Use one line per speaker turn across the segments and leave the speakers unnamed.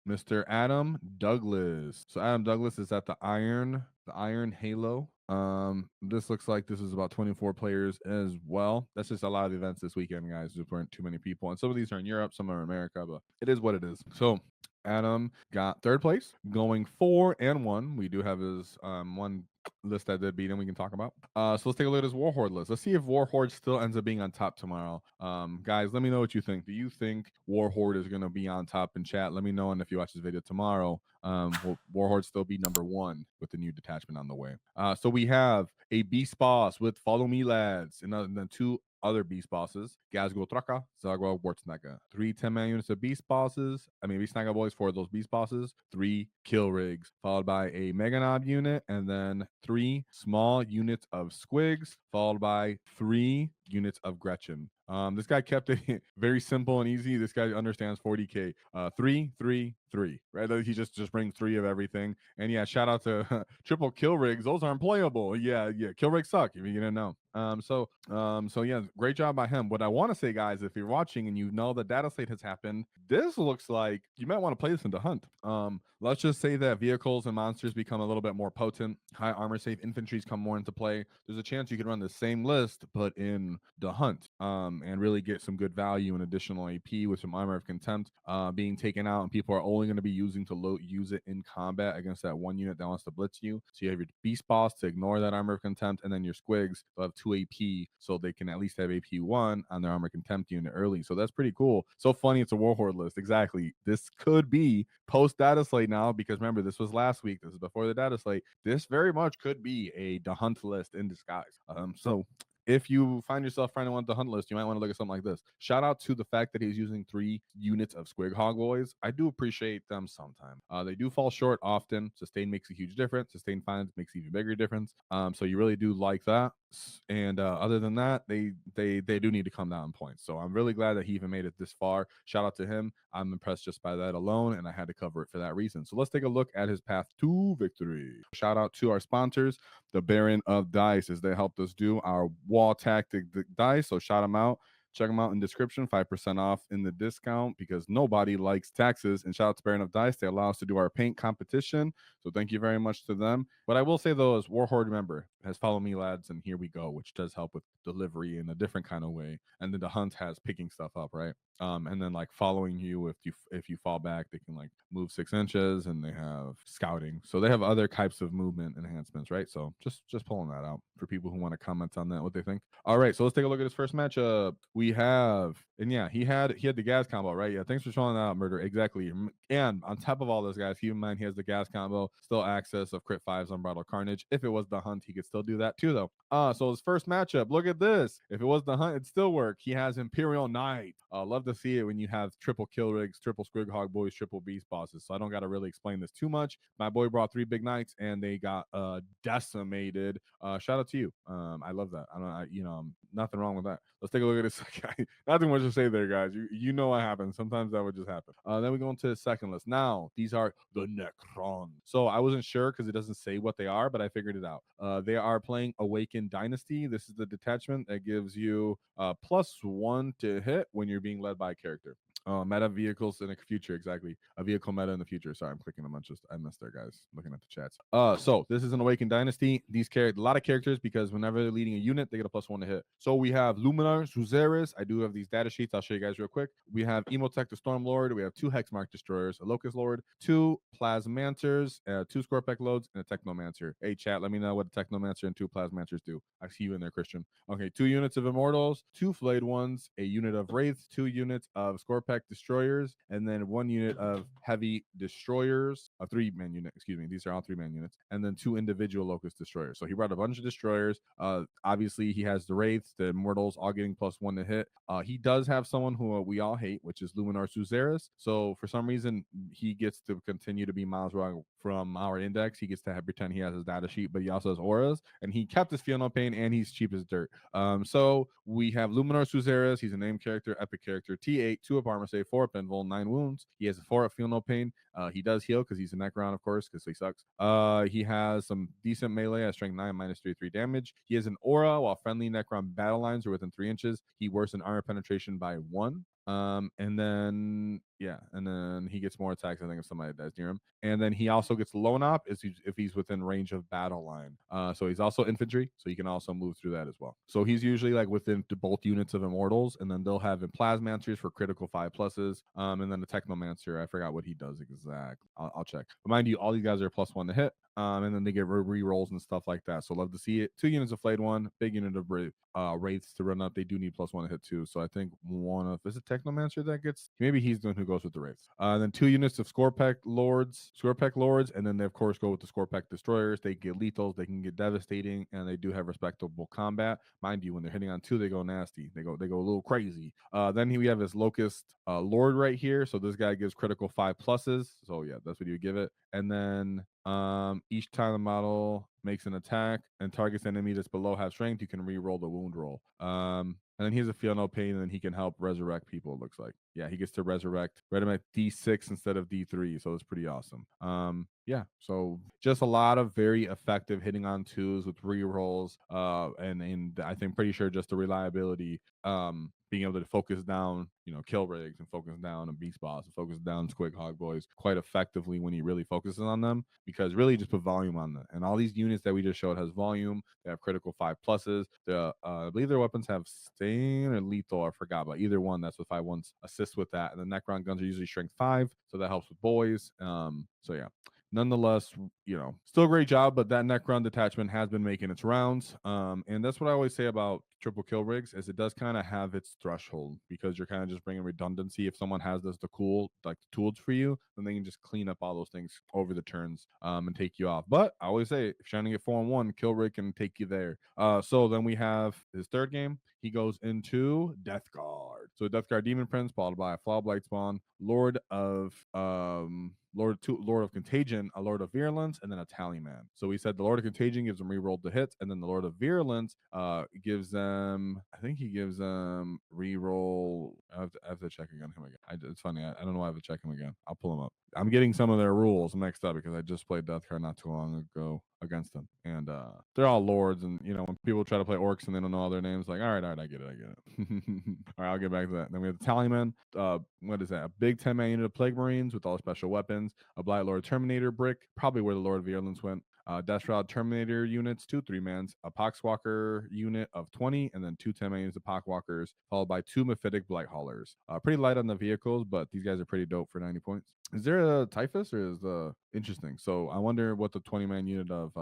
Mr. Adam Douglas. So Adam Douglas is at the Iron Halo. This looks like this is about 24 players as well. That's just a lot of events this weekend, guys. Just weren't too many people, and some of these are in Europe, some are in America, but it is what it is. So Adam got third place, going 4-1. We do have his one list that did beat him we can talk about. So let's take a look at his War Horde list. Let's see if War Horde still ends up being on top tomorrow. Guys, let me know what you think. Do you think War Horde is going to be on top in chat? Let me know, and if you watch this video tomorrow, will War Horde still be number one with the new detachment on the way? So we have a beast boss with Follow Me Lads, and then two other beast bosses, Ghazghkull Thraka, Zodgrod Wortsnagga. 3 10-man units of beast bosses, Beast Snagga Boyz for those beast bosses, 3 kill rigs, followed by a Mega Nob unit, and then 3 small units of Squigs, followed by 3 units of Gretchen. This guy kept it very simple and easy. This guy understands 40k. 3, 3, 3. Right? He just brings 3 of everything. And yeah, shout out to triple kill rigs. Those aren't playable. Yeah, kill rigs suck if you didn't know. So yeah, great job by him. What I want to say, guys, if you're watching and you know the data slate has happened, this looks like you might want to play this into Hunt. Let's just say that vehicles and monsters become a little bit more potent. High armor safe infantries come more into play. There's a chance you could run the same list, but in the Hunt, and really get some good value and additional AP with some armor of contempt being taken out, and people are only going to be using to use it in combat against that one unit that wants to blitz you. So you have your beast boss to ignore that armor of contempt, and then your squigs will have 2 AP, so they can at least have AP 1 on their armor contempt unit early. So that's pretty cool. So funny, it's a War Horde list. Exactly. This could be post data slate now, because remember, this was last week. This is before the data slate. This very much could be a the Hunt list in disguise. So if you find yourself trying to want the Hunt list, you might want to look at something like this. Shout out to the fact that he's using 3 units of Squighog Boyz. I do appreciate them sometimes. They do fall short often. Sustain makes a huge difference. Sustain finds makes even bigger difference. So you really do like that. And other than that, they do need to come down in points. So I'm really glad that he even made it this far. Shout out to him. I'm impressed just by that alone, and I had to cover it for that reason. So let's take a look at his path to victory. Shout out to our sponsors, the Baron of Dice, as they helped us do our Waaaghtaktiks dice. So shout them out. Check them out in description, 5% off in the discount, because nobody likes taxes. And shout out to Baron of Dice. They allow us to do our paint competition. So thank you very much to them. What I will say, though, is War Horde, remember, has Follow Me Lads and Here We Go, which does help with delivery in a different kind of way. And then the Hunt has picking stuff up, right? And then like following you, if you fall back, they can like move 6 inches, and they have scouting. So they have other types of movement enhancements, right? So just pulling that out for people who want to comment on that, what they think. All right, so let's take a look at his first matchup. We have, and yeah, he had the gas combo, right? Yeah, thanks for showing that out, Murder. Exactly. And on top of all those guys, keep in mind he has the gas combo, still access of crit 5's Unbridled Carnage. If it was the Hunt, he could still do that too, though. So his first matchup, look at this. If it was the Hunt, it'd still work. He has Imperial Knights. Love to see it when you have triple kill rigs, triple Squighog Boyz, triple beast bosses. So I don't got to really explain this too much. My boy brought 3 big knights, and they got decimated. Shout out to you. I love that. Nothing wrong with that. Let's take a look at this guy. Nothing much to say there, guys. You know what happens. Sometimes that would just happen. Then we go into the second list. Now, these are the Necrons. So I wasn't sure because it doesn't say what they are, but I figured it out. They are playing Awakened Dynasty. This is the detachment that gives you +1 to hit when you're being led by a character. Meta vehicles in the future, exactly. A vehicle meta in the future. Sorry, I'm clicking a bunch of I missed there, guys. Looking at the chats. So this is an Awakened Dynasty. These a lot of characters, because whenever they're leading a unit, they get a +1 to hit. So we have Luminar, Zuzeris. I do have these data sheets. I'll show you guys real quick. We have Emotech the Stormlord. We have 2 Hexmark Destroyers, a Locust Lord, 2 Plasmanters, 2 Scorpec Loads, and a Technomancer. Hey, chat, let me know what a Technomancer and 2 Plasmanters do. I see you in there, Christian. Okay, 2 units of Immortals, 2 Flayed Ones, a unit of Wraiths, 2 units of Scorpec Destroyers, and then 1 unit of Heavy Destroyers, a 3-man unit, excuse me. These are all 3-man units, and then 2 individual Locust Destroyers. So he brought a bunch of Destroyers. Obviously, he has the Wraiths, the Immortals, all getting +1 to hit. He does have someone who we all hate, which is Luminar Zuzeris. So for some reason, he gets to continue to be miles wrong from our index. He gets to pretend he has his data sheet, but he also has auras, and he kept his Feel No Pain, and he's cheap as dirt. So we have Luminar Zuzeris. He's a named character, epic character, T8, 2 up armor save, 4 up invul, 9 wounds. He has a 4 up Feel No Pain. He does heal because he's a Necron, of course, because he sucks. He has some decent melee at strength 9, -3 damage. He has an aura while friendly Necron battle lines are within 3 inches. He worsens armor penetration by 1. And then Yeah, and then he gets more attacks, I think, if somebody dies near him. And then he also gets loan op if he's within range of battle line. So he's also infantry, so you can also move through that as well. So he's usually like within both units of immortals, and then they'll have plasmancers for critical 5+. And then the technomancer, I forgot what he does exactly. I'll check. But mind you, all these guys are +1 to hit. And then they get re-rolls and stuff like that. So love to see it. 2 units of Flayed One, big unit of Wraiths to run up. They do need +1 to hit too. So I think one of is it Technomancer that gets, maybe he's the one who goes with the Wraiths. Then 2 units of Scorpek Lords, and then they of course go with the Scorpek Destroyers. They get lethals, they can get devastating, and they do have respectable combat. Mind you, when they're hitting on 2, they go nasty. They go a little crazy. Then we have his Locust Lord right here. So this guy gives critical 5+. So yeah, that's what you would give it. And then each time the model makes an attack and targets an enemy that's below half strength, you can re-roll the wound roll. And then he has a feel no pain, and then he can help resurrect people, it looks like. Yeah, he gets to resurrect at D6 instead of D3, so it's pretty awesome. Yeah, so just a lot of very effective hitting on 2s with re-rolls, and I think pretty sure just the reliability, being able to focus down, kill rigs and focus down a beast boss and focus down Squighog Boyz quite effectively when he really focuses on them, because really just put volume on them. And all these units that we just showed has volume. They have critical 5+. I believe their weapons have stain or lethal. I forgot, but either one, that's what 5/1s assist with that. And the Necron guns are usually strength 5, so that helps with boys. So yeah. Nonetheless, still a great job, but that Necron detachment has been making its rounds. And that's what I always say about triple kill rigs, is it does kind of have its threshold, because you're kind of just bringing redundancy. If someone has the tools for you, then they can just clean up all those things over the turns, and take you off. But I always say, if you're trying to get 4-1, kill rig can take you there. So then we have his third game. He goes into Death Guard. So Death Guard Demon Prince, followed by a Flaw Blightspawn, Lord of Contagion, a Lord of Virulence, and then a Tallyman. So we said the Lord of Contagion gives them rerolled the hits, and then the Lord of Virulence gives them, I think he gives them reroll. I have to check again him again. It's funny. I don't know why I have to check him again. I'll pull him up. I'm getting some of their rules mixed up because I just played Death Guard not too long ago against them, and they're all lords. And when people try to play orcs and they don't know all their names, like, all right, I get it. All right, I'll get back to that. Then we have the Tallyman. What is that? A big 10-man unit of Plague Marines with all special weapons. A Blight Lord Terminator brick, probably where the Lord of Virulence went. Death Shroud Terminator units, 2 3-mans, a Poxwalker unit of 20, and then 2 10-man units of Poxwalkers, followed by 2 Mephitic Blight Haulers. Pretty light on the vehicles, but these guys are pretty dope for 90 points. Is there a Typhus, or is the interesting? So I wonder what the 20-man unit of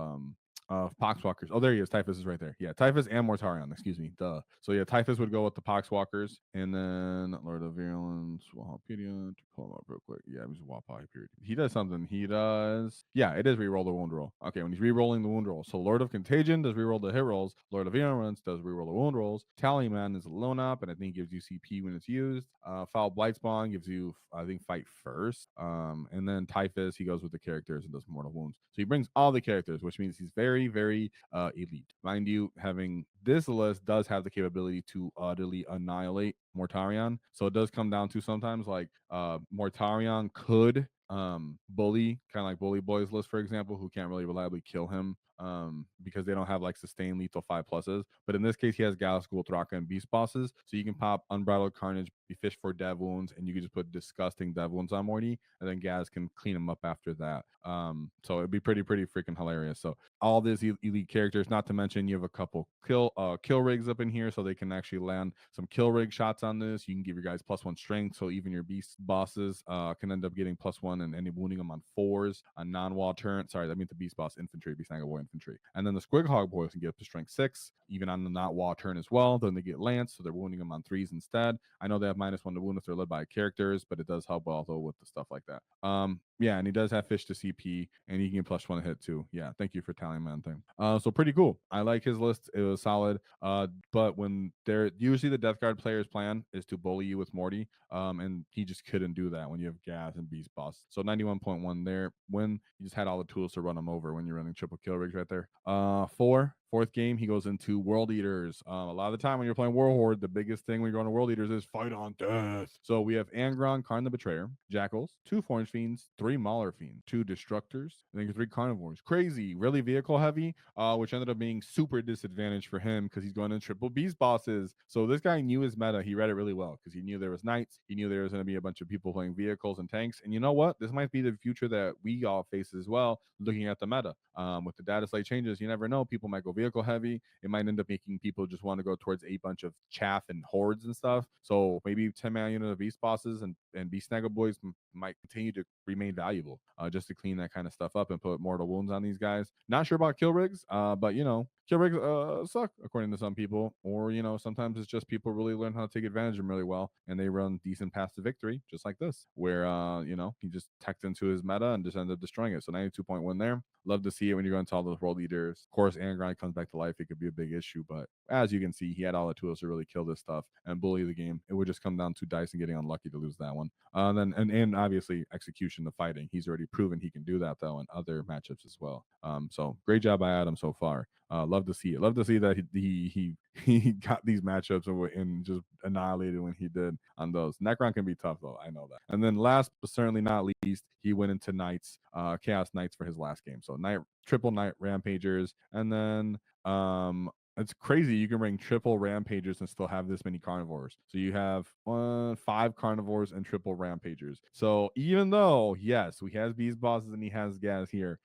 Poxwalkers. Oh, there he is. Typhus is right there. Yeah, Typhus and Mortarion. Excuse me. Duh. So yeah, Typhus would go with the Poxwalkers, and then Lord of Virulence, Waaaghtaktiks. Pull him up real quick. Yeah, he's Waaaghtaktiks. He does something. He does. Yeah, it is reroll the wound roll. Okay, when he's rerolling the wound roll. So Lord of Contagion does reroll the hit rolls. Lord of Virulence does reroll the wound rolls. Tallyman is a loan up, and I think gives you CP when it's used. Foul Blightspawn gives you, I think, fight first. And then Typhus, he goes with the characters and does mortal wounds. So he brings all the characters, which means he's very, very elite. Mind you, having this list does have the capability to utterly annihilate Mortarion. So it does come down to sometimes like Mortarion could bully, kind of like Bully Boys list, for example, who can't really reliably kill him because they don't have like sustained lethal 5+. But in this case, he has Ghazghkull Thraka and Beast Bosses, so you can pop Unbridled Carnage, be fish for dev wounds, and you can just put disgusting dev wounds on Morty, and then Gaz can clean him up after that. So it'd be pretty freaking hilarious. So all these elite characters, not to mention you have a couple kill rigs up in here, so they can actually land some kill rig shots on this. You can give your guys +1 strength, so even your beast bosses can end up getting +1 and any wounding them on 4s on non-wall turn. Sorry, that means the beast boss infantry, Beast Snagga Boy infantry. And then the Squighog Boyz can get up to strength 6, even on the not wall turn as well. Then they get lance, so they're wounding them on 3s instead. I know they have -1 to wound if they're led by characters, but it does help also with the stuff like that. Yeah, and he does have fish to CP, and he can +1 hit too. Yeah, thank you for Tallyman thing. So pretty cool. I like his list. It was solid. But when they're usually the Death Guard player's plan is to bully you with Morty, and he just couldn't do that when you have Gaz and Beast Boss. So 91.1 there. When you just had all the tools to run him over when you're running triple kill rigs right there. 4 4th game, he goes into World Eaters. A lot of the time when you're playing War Horde, the biggest thing when you're going to World Eaters is fight on death. So we have Angron, Karn the Betrayer, Jackals, 2 Forge Fiends, 3 Mauler Fiends, 2 Destructors, I think 3 Carnivores. Crazy, really vehicle heavy, which ended up being super disadvantaged for him because he's going to triple beast bosses. So this guy knew his meta. He read it really well because he knew there was knights. He knew there was going to be a bunch of people playing vehicles and tanks. And you know what? This might be the future that we all face as well, looking at the meta. With the data slate changes, you never know. People might go vehicle heavy. It might end up making people just want to go towards a bunch of chaff and hordes and stuff. So maybe 10-man unit of beast bosses and Beast Snagga Boyz might continue to remain valuable, just to clean that kind of stuff up and put mortal wounds on these guys. Not sure about kill rigs, but you know, kill rigs suck according to some people, or you know, sometimes it's just people really learn how to take advantage of them really well, and they run decent paths to victory, just like this, where you know, he just teched into his meta and just ended up destroying it. So 92-point win there. Love to see it when you're going to all those world leaders. Of course, Angron comes back to life. It could be a big issue, but as you can see, he had all the tools to really kill this stuff and bully the game. It would just come down to dice and getting unlucky to lose that one. Then and obviously execution of fighting. He's already proven he can do that though in other matchups as well. So great job by Adam so far. Love to see it. Love to see that he got these matchups and just annihilated when he did on those. Necron can be tough though, I know that. And then last but certainly not least, he went into Knights, Chaos Knights for his last game. So triple Knight Rampagers, and then it's crazy. You can bring triple Rampagers and still have this many Carnivores. So you have 5 Carnivores and triple Rampagers. So even though, yes, he has Beast Bosses and he has Gaz here,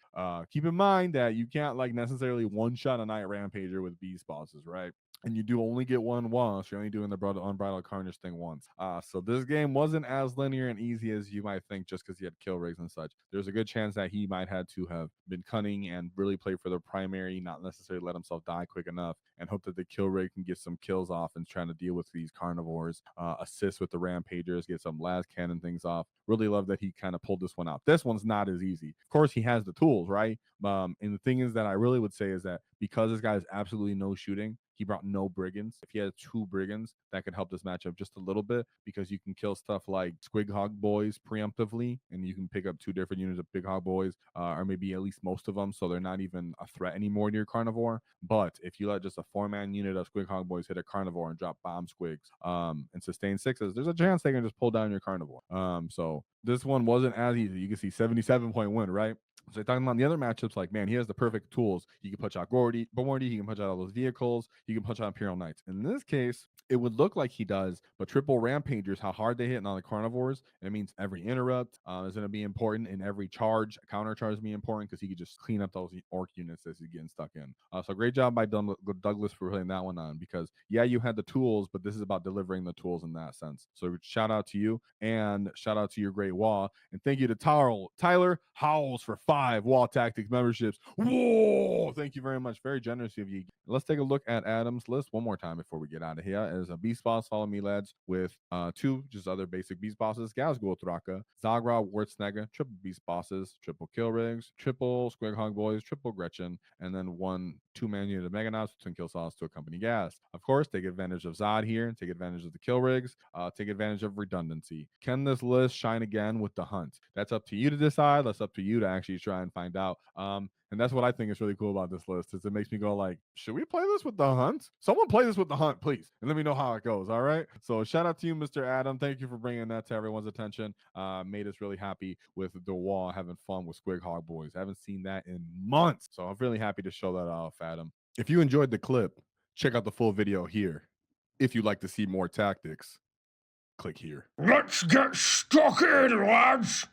keep in mind that you can't like necessarily one-shot a Knight Rampager with Beast Bosses, right? And you do only get one once. You're only doing the Unbridled Carnage thing once. So this game wasn't as linear and easy as you might think just because he had kill rigs and such. There's a good chance that he might had to have been cunning and really play for the primary, not necessarily let himself die quick enough, and hope that the kill rig can get some kills off and trying to deal with these Carnivores, assist with the Rampagers, get some las cannon things off. Really love that he kind of pulled this one out. This one's not as easy. Of course, he has the tools, right? And the thing is that I really would say is that because this guy has absolutely no shooting, he brought no brigands. If he had 2 brigands, that could help this matchup just a little bit because you can kill stuff like Squighog Boyz preemptively, and you can pick up 2 different units of Big Hog Boyz, or maybe at least most of them, so they're not even a threat anymore to your Carnivore. But if you let just a 4-man unit of Squighog Boyz hit a Carnivore and drop bomb squigs and sustain 6s, there's a chance they can just pull down your Carnivore. So this one wasn't as easy. You can see 77-point win, right? So talking about the other matchups, like, man, he has the perfect tools. He can punch out Gordy, he can punch out all those vehicles, he can punch out Imperial Knights. In this case, it would look like he does, but triple Rampagers, how hard they hit on the Carnivores, it means every interrupt is going to be important, and every charge, counter charge is going to be important because he could just clean up those orc units as he's getting stuck in. So great job by Douglas for putting that one on because, yeah, you had the tools, but this is about delivering the tools in that sense. So shout out to you, and shout out to your Great WAAAGH, and thank you to Tyler Howells for 5 Waaaghtaktiks memberships. Whoa! Thank you very much. Very generous of you. Let's take a look at Adam's list one more time before we get out of here. As a beast boss, follow me, lads, with 2 just other basic beast bosses: Ghazghkull Thraka, Zodgrod Wortsnagga, triple beast bosses, triple kill rigs, triple Squighog Boyz, triple Gretchen, and then 1 2-man unit of Meganauts with twin kill sauce to accompany Gas. Of course, take advantage of Zod here, take advantage of the kill rigs, take advantage of redundancy. Can this list shine again with the hunt? That's up to you to decide. That's up to you to actually try and find out. And that's what I think is really cool about this list, is it makes me go like, should we play this with the hunt? Someone play this with the hunt, please, and let me know how it goes. All right. So shout out to you, Mr. Adam. Thank you for bringing that to everyone's attention. Made us really happy with the wall, having fun with Squighog Boyz. I haven't seen that in months, so I'm really happy to show that off, Adam. If you enjoyed the clip, check out the full video here. If you'd like to see more tactics, click here.
Let's get stuck in, lads!